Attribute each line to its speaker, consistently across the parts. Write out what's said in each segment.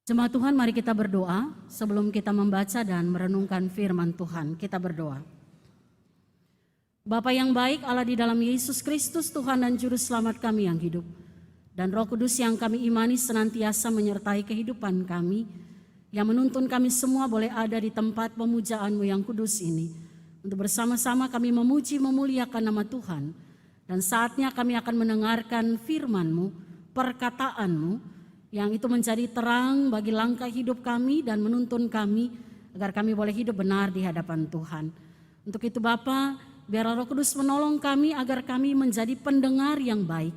Speaker 1: Jemaat Tuhan, mari kita berdoa sebelum kita membaca dan merenungkan firman Tuhan. Kita berdoa. Bapa yang baik, Allah di dalam Yesus Kristus, Tuhan dan Juru Selamat kami yang hidup, dan Roh Kudus yang kami imani senantiasa menyertai kehidupan kami, yang menuntun kami semua boleh ada di tempat pemujaan-Mu yang kudus ini, untuk bersama-sama kami memuji memuliakan nama Tuhan. Dan saatnya kami akan mendengarkan firman-Mu, perkataan-Mu, yang itu menjadi terang bagi langkah hidup kami dan menuntun kami agar kami boleh hidup benar di hadapan Tuhan. Untuk itu Bapa, biar Roh Kudus menolong kami agar kami menjadi pendengar yang baik.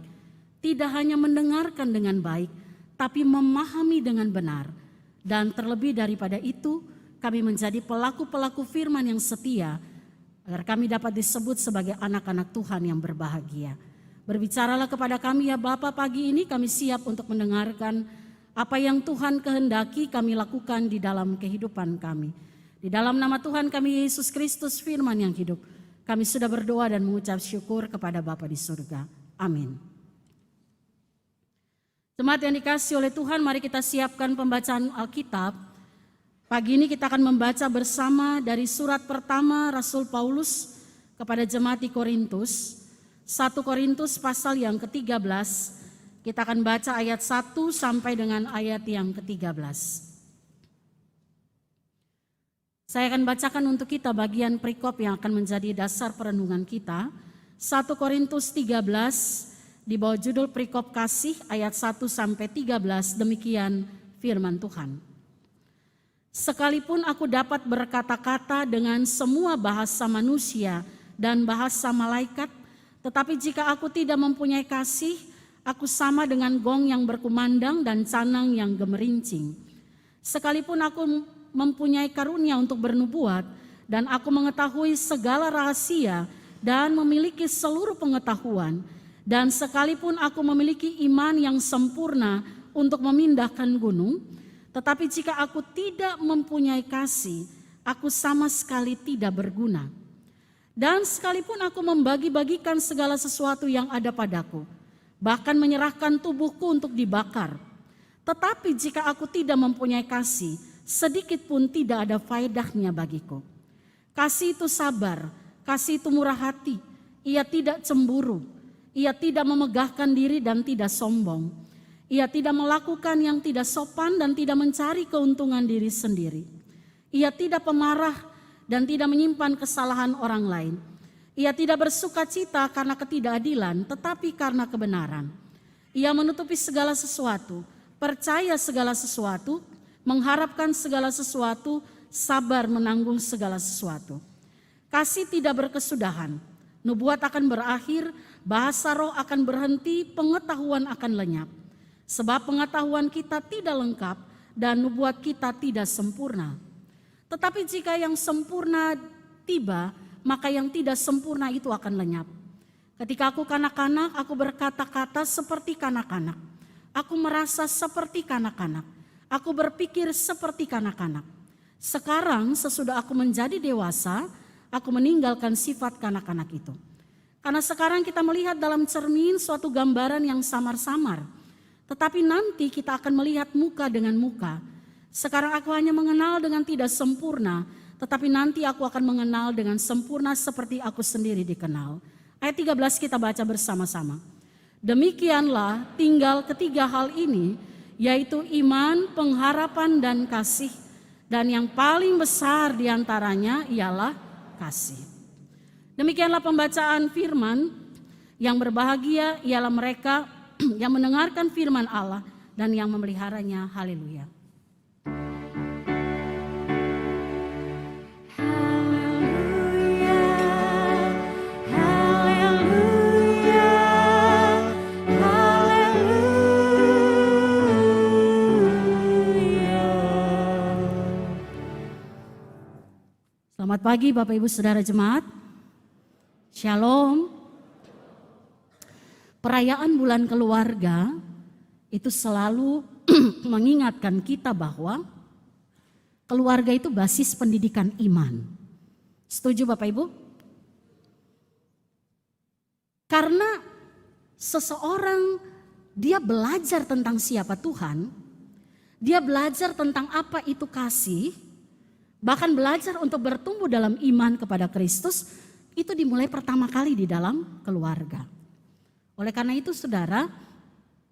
Speaker 1: Tidak hanya mendengarkan dengan baik, tapi memahami dengan benar. Dan terlebih daripada itu, kami menjadi pelaku-pelaku firman yang setia, agar kami dapat disebut sebagai anak-anak Tuhan yang berbahagia. Berbicaralah kepada kami ya Bapa, pagi ini kami siap untuk mendengarkan apa yang Tuhan kehendaki kami lakukan di dalam kehidupan kami. Di dalam nama Tuhan kami Yesus Kristus firman yang hidup, kami sudah berdoa dan mengucap syukur kepada Bapa di surga. Amin. Jemaat yang dikasihi oleh Tuhan, mari kita siapkan pembacaan Alkitab. Pagi ini kita akan membaca bersama dari surat pertama Rasul Paulus kepada jemaat di Korintus. 1 Korintus pasal yang ke-13, kita akan baca ayat 1 sampai dengan ayat yang ke-13. Saya akan bacakan untuk kita bagian perikop yang akan menjadi dasar perenungan kita. 1 Korintus 13 di bawah judul perikop kasih ayat 1 sampai 13, demikian firman Tuhan. Sekalipun aku dapat berkata-kata dengan semua bahasa manusia dan bahasa malaikat, tetapi jika aku tidak mempunyai kasih, aku sama dengan gong yang berkumandang dan canang yang gemerincing. Sekalipun aku mempunyai karunia untuk bernubuat, dan aku mengetahui segala rahasia dan memiliki seluruh pengetahuan, dan sekalipun aku memiliki iman yang sempurna untuk memindahkan gunung, tetapi jika aku tidak mempunyai kasih, aku sama sekali tidak berguna. Dan sekalipun aku membagi-bagikan segala sesuatu yang ada padaku, bahkan menyerahkan tubuhku untuk dibakar, tetapi jika aku tidak mempunyai kasih, sedikit pun tidak ada faedahnya bagiku. Kasih itu sabar, kasih itu murah hati, ia tidak cemburu, ia tidak memegahkan diri dan tidak sombong, ia tidak melakukan yang tidak sopan dan tidak mencari keuntungan diri sendiri, ia tidak pemarah dan tidak menyimpan kesalahan orang lain. Ia tidak bersuka cita karena ketidakadilan, tetapi karena kebenaran. Ia menutupi segala sesuatu, percaya segala sesuatu, mengharapkan segala sesuatu, sabar menanggung segala sesuatu. Kasih tidak berkesudahan, nubuat akan berakhir, bahasa roh akan berhenti, pengetahuan akan lenyap. Sebab pengetahuan kita tidak lengkap dan nubuat kita tidak sempurna. Tetapi jika yang sempurna tiba, maka yang tidak sempurna itu akan lenyap. Ketika aku kanak-kanak, aku berkata-kata seperti kanak-kanak. Aku merasa seperti kanak-kanak. Aku berpikir seperti kanak-kanak. Sekarang sesudah aku menjadi dewasa, aku meninggalkan sifat kanak-kanak itu. Karena sekarang kita melihat dalam cermin suatu gambaran yang samar-samar. Tetapi nanti kita akan melihat muka dengan muka. Sekarang aku hanya mengenal dengan tidak sempurna, tetapi nanti aku akan mengenal dengan sempurna seperti aku sendiri dikenal. Ayat 13 kita baca bersama-sama. Demikianlah tinggal ketiga hal ini, yaitu iman, pengharapan, dan kasih. Dan yang paling besar diantaranya ialah kasih. Demikianlah pembacaan firman. Yang berbahagia ialah mereka yang mendengarkan firman Allah dan yang memeliharanya. Haleluya. Selamat pagi Bapak Ibu Saudara Jemaat. Shalom. Perayaan bulan keluarga itu selalu mengingatkan kita bahwa keluarga itu basis pendidikan iman. Setuju Bapak Ibu? Karena seseorang dia belajar tentang siapa Tuhan, Dia belajar tentang apa itu kasih, bahkan belajar untuk bertumbuh dalam iman kepada Kristus, itu dimulai pertama kali di dalam keluarga. Oleh karena itu saudara,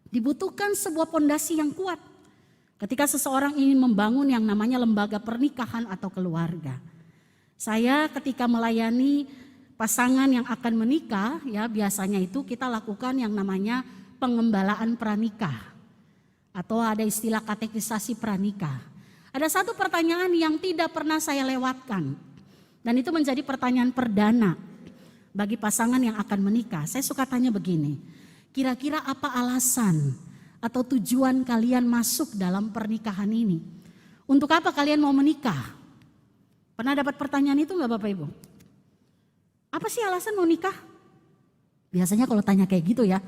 Speaker 1: dibutuhkan sebuah pondasi yang kuat ketika seseorang ingin membangun yang namanya lembaga pernikahan atau keluarga. Saya ketika melayani pasangan yang akan menikah, ya biasanya itu kita lakukan yang namanya pengembalaan pranikah. Atau ada istilah katekisasi pranikah. Ada satu pertanyaan yang tidak pernah saya lewatkan. Dan itu menjadi pertanyaan perdana bagi pasangan yang akan menikah. Saya suka tanya begini, kira-kira apa alasan atau tujuan kalian masuk dalam pernikahan ini? Untuk apa kalian mau menikah? Pernah dapat pertanyaan itu enggak Bapak Ibu? Apa sih alasan mau nikah? Biasanya kalau tanya kayak gitu ya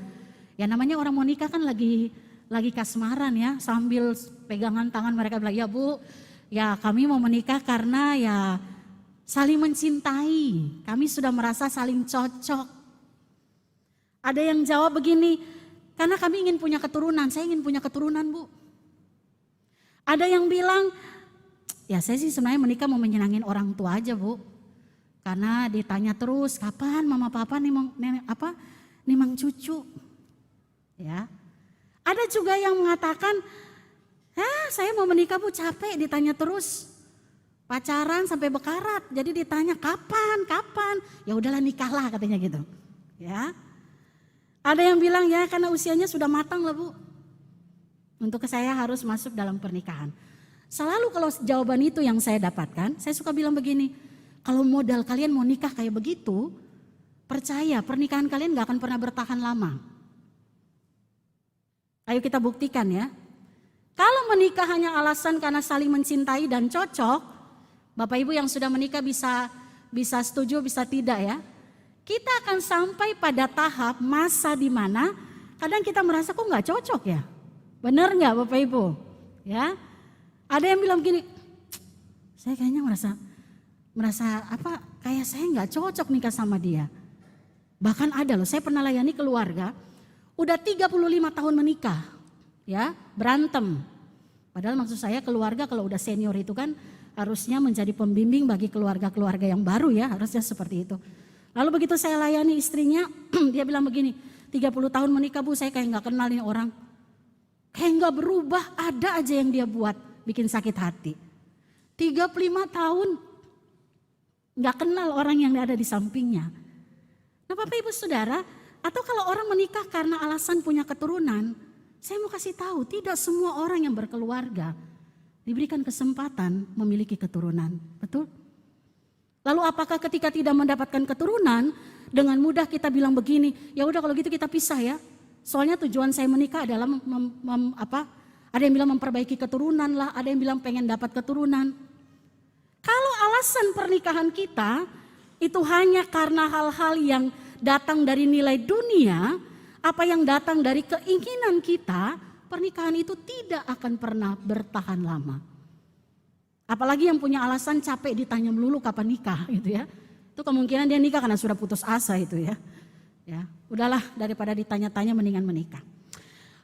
Speaker 1: namanya orang mau nikah kan lagi kasmaran ya, sambil pegangan tangan mereka bilang, ya Bu, ya kami mau menikah karena ya saling mencintai, kami sudah merasa saling cocok. Ada yang jawab begini, karena kami ingin punya keturunan, saya ingin punya keturunan Bu. Ada yang bilang, ya saya sih sebenarnya menikah mau menyenangin orang tua aja Bu. Karena ditanya terus, kapan mama papa nimang cucu. Ya. Ada juga yang mengatakan, saya mau menikah Bu, capek ditanya terus. Pacaran sampai bekarat, jadi ditanya kapan? Ya udahlah nikahlah katanya gitu. Ya. Ada yang bilang ya karena usianya sudah matang lah Bu. Untuk saya harus masuk dalam pernikahan. Selalu kalau jawaban itu yang saya dapatkan, saya suka bilang begini, kalau modal kalian mau nikah kayak begitu, percaya pernikahan kalian gak akan pernah bertahan lama. Ayo kita buktikan ya. Kalau menikah hanya alasan karena saling mencintai dan cocok, Bapak Ibu yang sudah menikah bisa setuju, bisa tidak ya. Kita akan sampai pada tahap masa di mana kadang kita merasa kok gak cocok ya. Benar gak Bapak Ibu? Ya. Ada yang bilang gini, saya kayaknya merasa kayak saya gak cocok nikah sama dia. Bahkan ada loh, saya pernah layani keluarga, udah 35 tahun menikah, ya berantem. Padahal maksud saya keluarga kalau udah senior itu kan harusnya menjadi pembimbing bagi keluarga-keluarga yang baru ya, harusnya seperti itu. Lalu begitu saya layani istrinya, dia bilang begini, 30 tahun menikah Bu, saya kayak gak kenal ini orang. Kayak gak berubah, ada aja yang dia buat, bikin sakit hati. 35 tahun, gak kenal orang yang ada di sampingnya. Nah Bapak Ibu Saudara, atau kalau orang menikah karena alasan punya keturunan, saya mau kasih tahu, tidak semua orang yang berkeluarga diberikan kesempatan memiliki keturunan, betul? Lalu apakah ketika tidak mendapatkan keturunan, dengan mudah kita bilang begini, ya udah kalau gitu kita pisah ya. Soalnya tujuan saya menikah adalah ada yang bilang memperbaiki keturunan lah, ada yang bilang pengen dapat keturunan. Kalau alasan pernikahan kita itu hanya karena hal-hal yang datang dari nilai dunia, apa yang datang dari keinginan kita, pernikahan itu tidak akan pernah bertahan lama. Apalagi yang punya alasan capek ditanya melulu kapan nikah gitu ya. Itu kemungkinan dia nikah karena sudah putus asa itu ya. Ya, udahlah daripada ditanya-tanya mendingan menikah.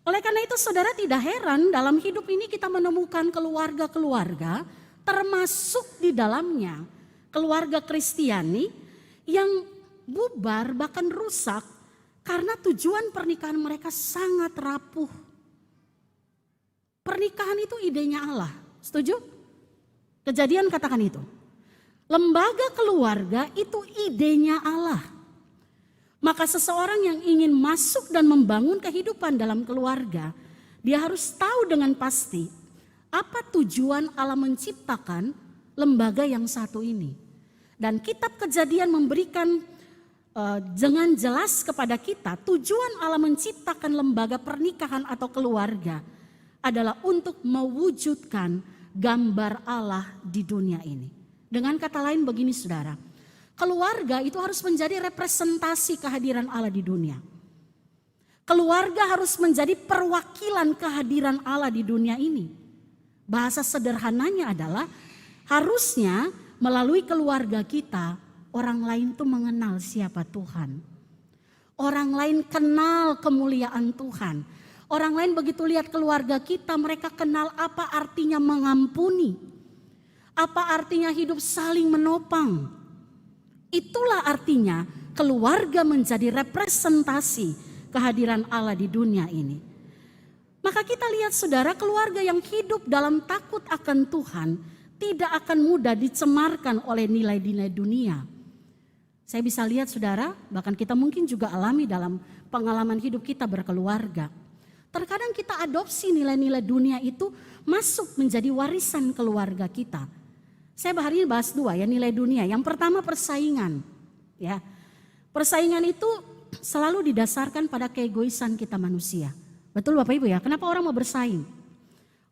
Speaker 1: Oleh karena itu saudara tidak heran dalam hidup ini kita menemukan keluarga-keluarga termasuk di dalamnya keluarga Kristiani yang bubar bahkan rusak karena tujuan pernikahan mereka sangat rapuh. Pernikahan itu idenya Allah, setuju? Kejadian katakan itu. Lembaga keluarga itu idenya Allah. Maka seseorang yang ingin masuk dan membangun kehidupan dalam keluarga, dia harus tahu dengan pasti apa tujuan Allah menciptakan lembaga yang satu ini. Dan kitab Kejadian memberikan dengan jelas kepada kita tujuan Allah menciptakan lembaga pernikahan atau keluarga adalah untuk mewujudkan gambar Allah di dunia ini. Dengan kata lain begini saudara, keluarga itu harus menjadi representasi kehadiran Allah di dunia. Keluarga harus menjadi perwakilan kehadiran Allah di dunia ini. Bahasa sederhananya adalah harusnya melalui keluarga kita orang lain tuh mengenal siapa Tuhan. Orang lain kenal kemuliaan Tuhan. Orang lain begitu lihat keluarga kita, mereka kenal apa artinya mengampuni. Apa artinya hidup saling menopang. Itulah artinya keluarga menjadi representasi kehadiran Allah di dunia ini. Maka kita lihat saudara, keluarga yang hidup dalam takut akan Tuhan tidak akan mudah dicemarkan oleh nilai-nilai dunia. Saya bisa lihat saudara, bahkan kita mungkin juga alami dalam pengalaman hidup kita berkeluarga. Terkadang kita adopsi nilai-nilai dunia itu masuk menjadi warisan keluarga kita. Saya hari ini bahas dua ya, nilai dunia. Yang pertama persaingan. Ya, persaingan itu selalu didasarkan pada keegoisan kita manusia. Betul Bapak Ibu ya, kenapa orang mau bersaing?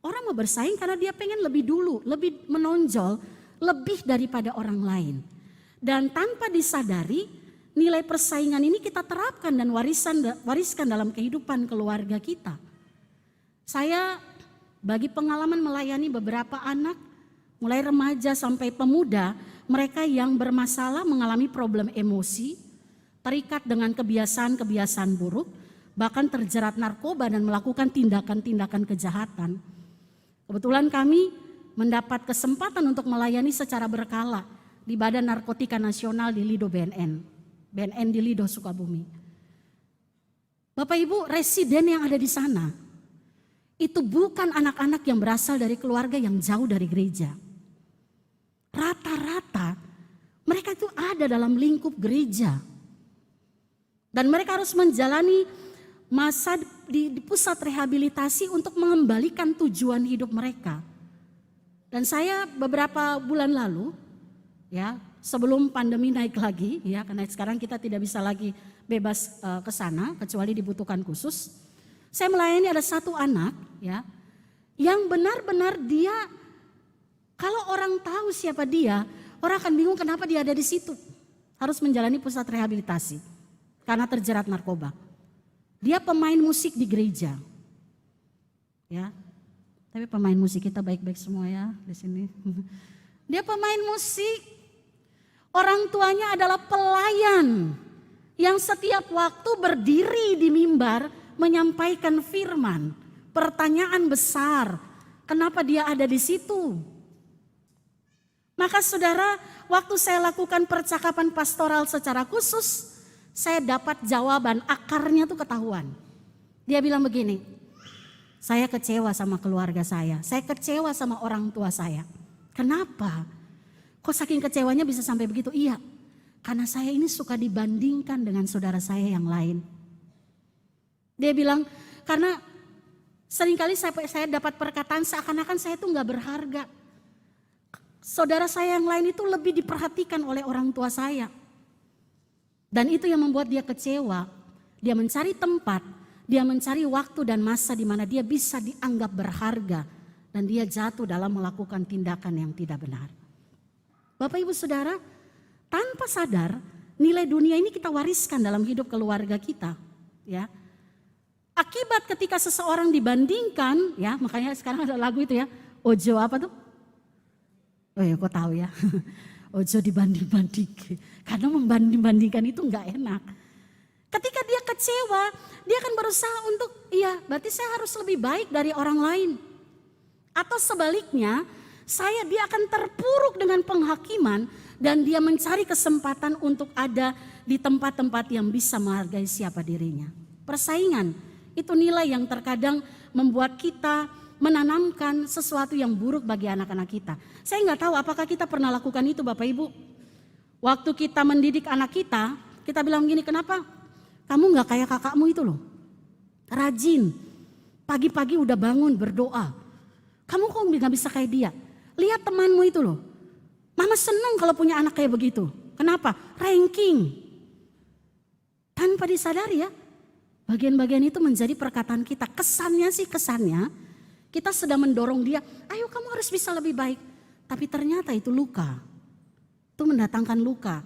Speaker 1: Orang mau bersaing karena dia pengen lebih dulu, lebih menonjol, lebih daripada orang lain. Dan tanpa disadari, nilai persaingan ini kita terapkan dan wariskan dalam kehidupan keluarga kita. Saya bagi pengalaman melayani beberapa anak, mulai remaja sampai pemuda, mereka yang bermasalah mengalami problem emosi, terikat dengan kebiasaan-kebiasaan buruk, bahkan terjerat narkoba dan melakukan tindakan-tindakan kejahatan. Kebetulan kami mendapat kesempatan untuk melayani secara berkala di Badan Narkotika Nasional di Lido BNN di Lido Sukabumi. Bapak Ibu, residen yang ada di sana itu bukan anak-anak yang berasal dari keluarga yang jauh dari gereja. Rata-rata mereka itu ada dalam lingkup gereja. Dan mereka harus menjalani masa di pusat rehabilitasi untuk mengembalikan tujuan hidup mereka. Dan saya beberapa bulan lalu, ya sebelum pandemi naik lagi, ya karena sekarang kita tidak bisa lagi bebas ke sana kecuali dibutuhkan khusus. Saya melayani ada satu anak, ya, yang benar-benar dia, kalau orang tahu siapa dia, orang akan bingung kenapa dia ada di situ. Harus menjalani pusat rehabilitasi karena terjerat narkoba. Dia pemain musik di gereja, ya. Tapi pemain musik kita baik-baik semua ya di sini. Dia pemain musik, orang tuanya adalah pelayan yang setiap waktu berdiri di mimbar menyampaikan firman. Pertanyaan besar, kenapa dia ada di situ? Maka saudara, waktu saya lakukan percakapan pastoral secara khusus, saya dapat jawaban, akarnya tuh ketahuan. Dia bilang begini, saya kecewa sama keluarga saya kecewa sama orang tua saya. Kenapa? Kok saking kecewanya bisa sampai begitu? Iya, karena saya ini suka dibandingkan dengan saudara saya yang lain. Dia bilang, karena seringkali saya dapat perkataan seakan-akan saya tuh gak berharga. Saudara saya yang lain itu lebih diperhatikan oleh orang tua saya. Dan itu yang membuat dia kecewa. Dia mencari tempat, dia mencari waktu dan masa di mana dia bisa dianggap berharga. Dan dia jatuh dalam melakukan tindakan yang tidak benar. Bapak Ibu Saudara, tanpa sadar nilai dunia ini kita wariskan dalam hidup keluarga kita. Ya. Akibat ketika seseorang dibandingkan, ya makanya sekarang ada lagu itu ya, Ojo apa tuh? Oh ya kok tahu ya. Ojo dibanding-banding, karena membanding-bandingkan itu enggak enak. Ketika dia kecewa, dia akan berusaha untuk, iya berarti saya harus lebih baik dari orang lain. Atau sebaliknya, dia akan terpuruk dengan penghakiman dan dia mencari kesempatan untuk ada di tempat-tempat yang bisa menghargai siapa dirinya. Persaingan, itu nilai yang terkadang membuat kita menanamkan sesuatu yang buruk bagi anak-anak kita. Saya nggak tahu apakah kita pernah lakukan itu Bapak Ibu. Waktu kita mendidik anak kita bilang gini, kenapa kamu nggak kayak kakakmu itu loh. Rajin, pagi-pagi udah bangun berdoa. Kamu kok nggak bisa kayak dia. Lihat temanmu itu loh. Mama senang kalau punya anak kayak begitu. Kenapa? Ranking. Tanpa disadari ya. Bagian-bagian itu menjadi perkataan kita. Kesannya kita sedang mendorong dia, ayo kamu harus bisa lebih baik. Tapi ternyata itu luka. Itu mendatangkan luka.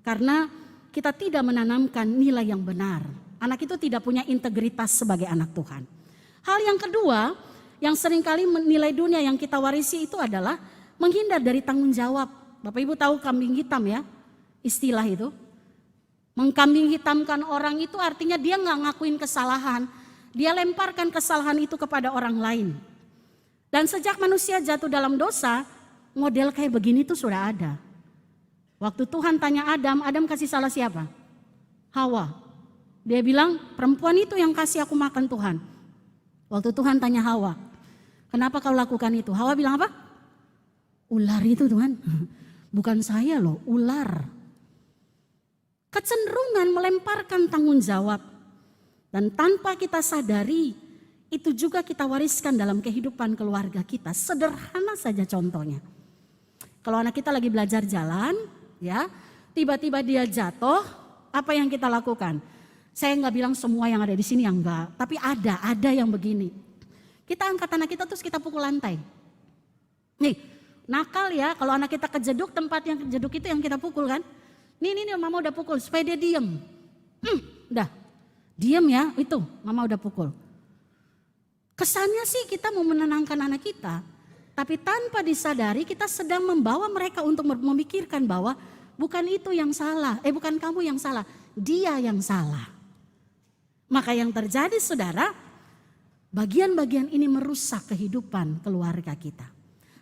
Speaker 1: Karena kita tidak menanamkan nilai yang benar. Anak itu tidak punya integritas sebagai anak Tuhan. Hal yang kedua, yang seringkali nilai dunia yang kita warisi itu adalah menghindar dari tanggung jawab. Bapak Ibu tahu kambing hitam ya, istilah itu. Mengkambing hitamkan orang itu artinya dia nggak ngakuin kesalahan. dia lemparkan kesalahan itu kepada orang lain. Dan sejak manusia jatuh dalam dosa, model kayak begini tuh sudah ada. Waktu Tuhan tanya Adam, Adam kasih salah siapa? Hawa. Dia bilang, perempuan itu yang kasih aku makan Tuhan. Waktu Tuhan tanya Hawa, kenapa kau lakukan itu? Hawa bilang apa? Ular itu Tuhan. Bukan saya loh, ular. Kecenderungan melemparkan tanggung jawab. Dan tanpa kita sadari, itu juga kita wariskan dalam kehidupan keluarga kita. Sederhana saja contohnya. Kalau anak kita lagi belajar jalan, ya, tiba-tiba dia jatuh, apa yang kita lakukan? Saya nggak bilang semua yang ada di sini yang enggak, tapi ada yang begini. Kita angkat anak kita terus kita pukul lantai. Nih, nakal ya, kalau anak kita kejeduk, tempat yang kejeduk itu yang kita pukul kan. Nih mama udah pukul supaya dia diem. Udah, diem ya, itu mama udah pukul. Kesannya sih kita mau menenangkan anak kita, tapi tanpa disadari kita sedang membawa mereka untuk memikirkan bahwa bukan itu yang salah, bukan kamu yang salah, dia yang salah. Maka yang terjadi saudara, bagian-bagian ini merusak kehidupan keluarga kita.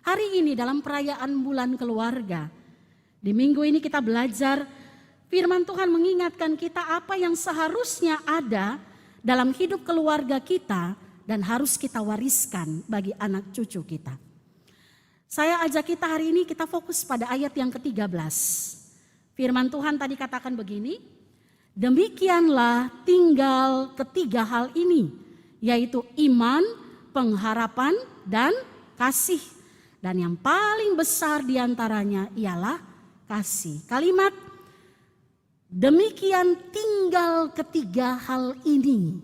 Speaker 1: Hari ini dalam perayaan bulan keluarga, di minggu ini kita belajar firman Tuhan mengingatkan kita apa yang seharusnya ada dalam hidup keluarga kita dan harus kita wariskan bagi anak cucu kita. Saya ajak kita hari ini kita fokus pada ayat yang ke-13. Firman Tuhan tadi katakan begini, demikianlah tinggal ketiga hal ini, yaitu iman, pengharapan, dan kasih. Dan yang paling besar diantaranya ialah kasih. Kalimat demikian tinggal ketiga hal ini.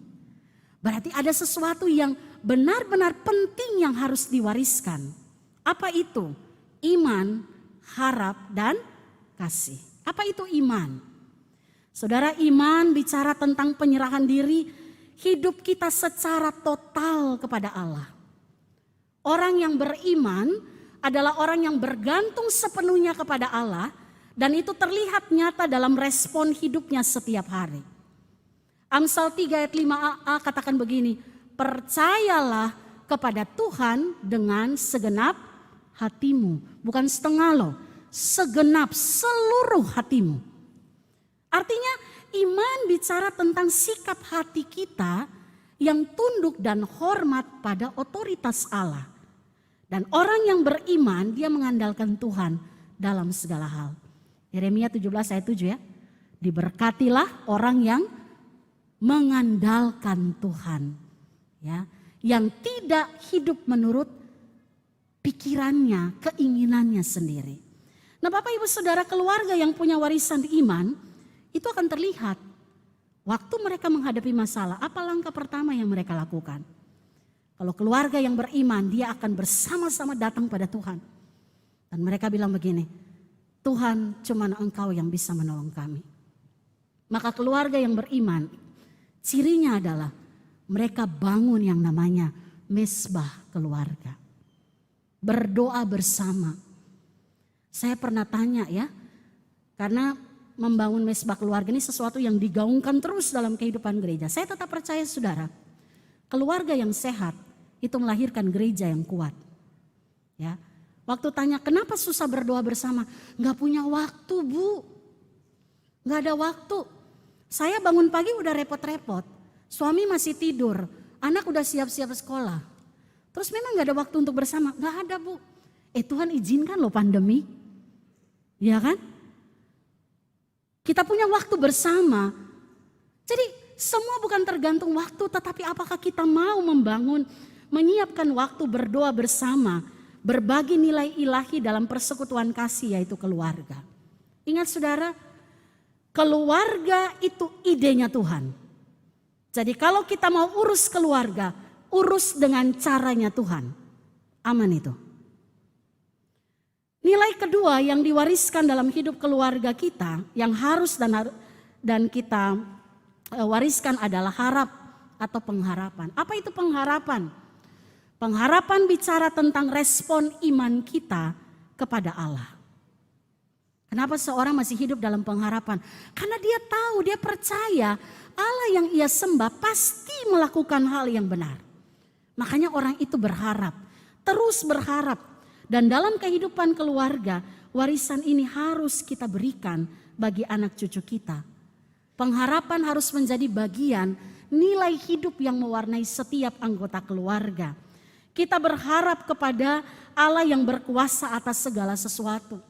Speaker 1: Berarti ada sesuatu yang benar-benar penting yang harus diwariskan. Apa itu? Iman, harap, dan kasih. Apa itu iman? Saudara, iman bicara tentang penyerahan diri hidup kita secara total kepada Allah. Orang yang beriman adalah orang yang bergantung sepenuhnya kepada Allah dan itu terlihat nyata dalam respon hidupnya setiap hari. Amsal 3 ayat 5a katakan begini, percayalah kepada Tuhan dengan segenap hatimu. Bukan setengah loh, segenap seluruh hatimu. Artinya iman bicara tentang sikap hati kita yang tunduk dan hormat pada otoritas Allah. Dan orang yang beriman dia mengandalkan Tuhan dalam segala hal. Yeremia 17 ayat 7 ya. Diberkatilah orang yang mengandalkan Tuhan, ya, yang tidak hidup menurut pikirannya, keinginannya sendiri. Nah, Bapak Ibu Saudara, keluarga yang punya warisan iman itu akan terlihat waktu mereka menghadapi masalah. Apa langkah pertama yang mereka lakukan? Kalau keluarga yang beriman, dia akan bersama-sama datang pada Tuhan dan mereka bilang begini, Tuhan, cuma Engkau yang bisa menolong kami. Maka keluarga yang beriman, cirinya adalah mereka bangun yang namanya mesbah keluarga. Berdoa bersama. Saya pernah tanya ya, karena membangun mesbah keluarga ini sesuatu yang digaungkan terus dalam kehidupan gereja. Saya tetap percaya saudara, keluarga yang sehat itu melahirkan gereja yang kuat. Ya, waktu tanya kenapa susah berdoa bersama, nggak punya waktu bu, nggak ada waktu. Saya bangun pagi udah repot-repot, suami masih tidur, anak udah siap-siap sekolah. Terus memang gak ada waktu untuk bersama, gak ada bu. Tuhan izinkan loh pandemi, ya kan? Kita punya waktu bersama. Jadi semua bukan tergantung waktu, tetapi apakah kita mau membangun, menyiapkan waktu berdoa bersama, berbagi nilai ilahi dalam persekutuan kasih yaitu keluarga. Ingat saudara, keluarga itu idenya Tuhan. Jadi kalau kita mau urus keluarga, urus dengan caranya Tuhan. Aman itu. Nilai kedua yang diwariskan dalam hidup keluarga kita, yang harus dan kita wariskan adalah harap atau pengharapan. Apa itu pengharapan? Pengharapan bicara tentang respon iman kita kepada Allah. Kenapa seorang masih hidup dalam pengharapan? Karena dia tahu, dia percaya Allah yang ia sembah pasti pasti melakukan hal yang benar. Makanya orang itu berharap, terus berharap. Dan dalam kehidupan keluarga, warisan ini harus kita berikan bagi anak cucu kita. Pengharapan harus menjadi bagian nilai hidup yang mewarnai setiap anggota keluarga. Kita berharap kepada Allah yang berkuasa atas segala sesuatu.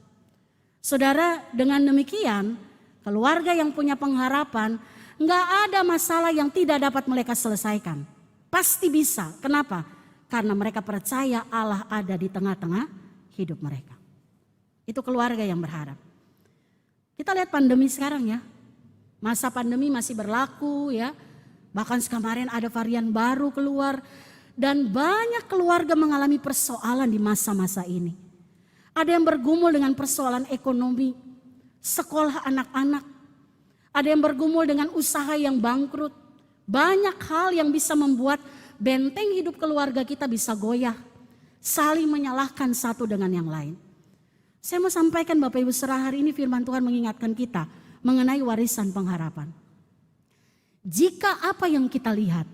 Speaker 1: Saudara, dengan demikian keluarga yang punya pengharapan, nggak ada masalah yang tidak dapat mereka selesaikan. Pasti bisa. Kenapa? Karena mereka percaya Allah ada di tengah-tengah hidup mereka. Itu keluarga yang berharap. Kita lihat pandemi sekarang ya. Masa pandemi masih berlaku ya. Bahkan kemarin ada varian baru keluar. Dan banyak keluarga mengalami persoalan di masa-masa ini. Ada yang bergumul dengan persoalan ekonomi, sekolah anak-anak. Ada yang bergumul dengan usaha yang bangkrut. Banyak hal yang bisa membuat benteng hidup keluarga kita bisa goyah. Saling menyalahkan satu dengan yang lain. Saya mau sampaikan Bapak Ibu saudara, hari ini firman Tuhan mengingatkan kita mengenai warisan pengharapan. Jika apa yang kita lihat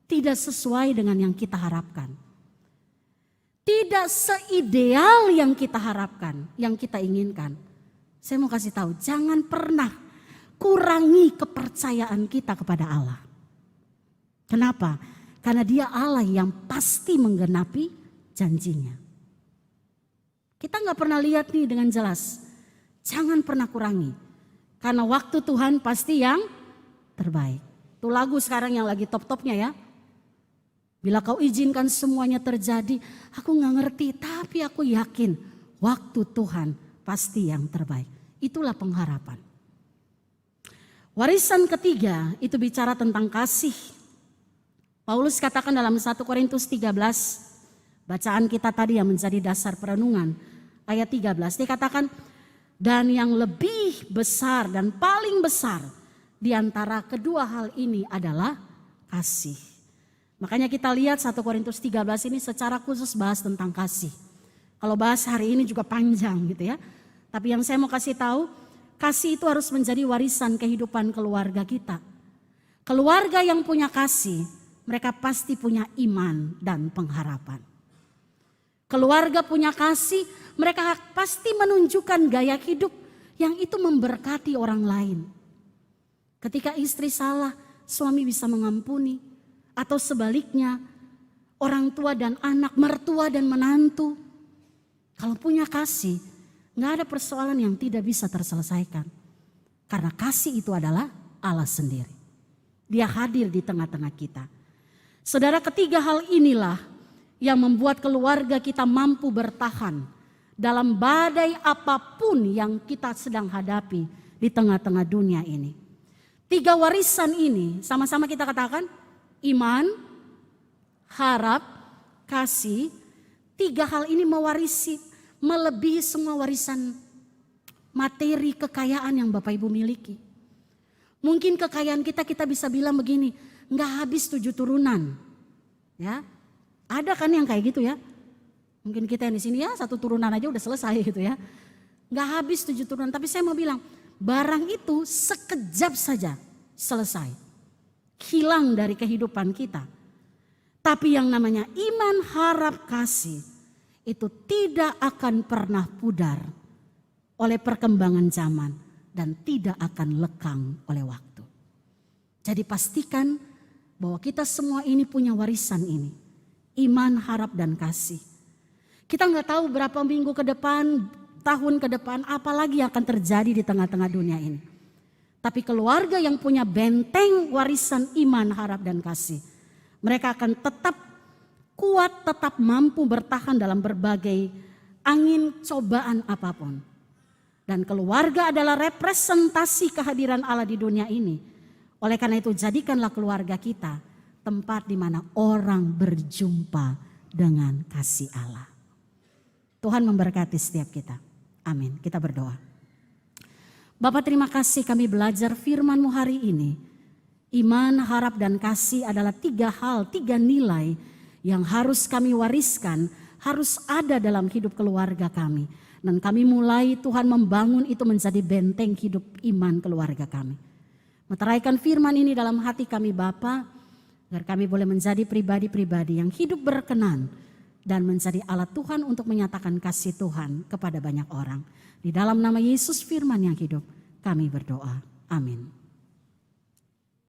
Speaker 1: tidak sesuai dengan yang kita harapkan, tidak seideal yang kita harapkan, yang kita inginkan, saya mau kasih tahu, jangan pernah kurangi kepercayaan kita kepada Allah. Kenapa? Karena Dia Allah yang pasti menggenapi janjinya. Kita nggak pernah lihat nih dengan jelas. Jangan pernah kurangi. Karena waktu Tuhan pasti yang terbaik. Itu lagu sekarang yang lagi top-topnya ya. Bila Kau izinkan semuanya terjadi, aku nggak ngerti, tapi aku yakin waktu Tuhan pasti yang terbaik. Itulah pengharapan. Warisan ketiga itu bicara tentang kasih. Paulus katakan dalam 1 Korintus 13, bacaan kita tadi yang menjadi dasar perenungan, ayat 13, dikatakan, dan yang lebih besar dan paling besar di antara kedua hal ini adalah kasih. Makanya kita lihat 1 Korintus 13 ini secara khusus bahas tentang kasih. Kalau bahas hari ini juga panjang gitu ya. Tapi yang saya mau kasih tahu, kasih itu harus menjadi warisan kehidupan keluarga kita. Keluarga yang punya kasih, mereka pasti punya iman dan pengharapan. Keluarga punya kasih, mereka pasti menunjukkan gaya hidup yang itu memberkati orang lain. Ketika istri salah, suami bisa mengampuni. Atau sebaliknya, orang tua dan anak, mertua dan menantu. Kalau punya kasih, gak ada persoalan yang tidak bisa terselesaikan. Karena kasih itu adalah Allah sendiri. Dia hadir di tengah-tengah kita. Saudara, ketiga hal inilah yang membuat keluarga kita mampu bertahan dalam badai apapun yang kita sedang hadapi di tengah-tengah dunia ini. Tiga warisan ini sama-sama kita katakan, iman, harap, kasih. Tiga hal ini mewarisi, melebihi semua warisan materi kekayaan yang Bapak Ibu miliki. Mungkin kekayaan kita bisa bilang begini, nggak habis 7 turunan. Ya, ada kan yang kayak gitu ya. Mungkin kita yang di sini ya 1 turunan aja udah selesai gitu ya. Nggak habis 7 turunan, tapi saya mau bilang barang itu sekejap saja selesai. Hilang dari kehidupan kita. Tapi yang namanya iman, harap, kasih itu tidak akan pernah pudar oleh perkembangan zaman dan tidak akan lekang oleh waktu. Jadi pastikan bahwa kita semua ini punya warisan ini. Iman, harap, dan kasih. Kita nggak tahu berapa minggu ke depan, tahun ke depan, apalagi yang akan terjadi di tengah-tengah dunia ini. Tapi keluarga yang punya benteng warisan iman, harap, dan kasih, mereka akan tetap kuat, tetap mampu bertahan dalam berbagai angin cobaan apapun. Dan keluarga adalah representasi kehadiran Allah di dunia ini. Oleh karena itu jadikanlah keluarga kita tempat di mana orang berjumpa dengan kasih Allah. Tuhan memberkati setiap kita. Amin. Kita berdoa. Bapak, terima kasih kami belajar firman-Mu hari ini. Iman, harap, dan kasih adalah 3 hal, 3 nilai yang harus kami wariskan, harus ada dalam hidup keluarga kami. Dan kami mulai Tuhan membangun itu menjadi benteng hidup iman keluarga kami. Meteraikan firman ini dalam hati kami Bapa, agar kami boleh menjadi pribadi-pribadi yang hidup berkenan dan menjadi alat Tuhan untuk menyatakan kasih Tuhan kepada banyak orang. Di dalam nama Yesus firman yang hidup, kami berdoa. Amin.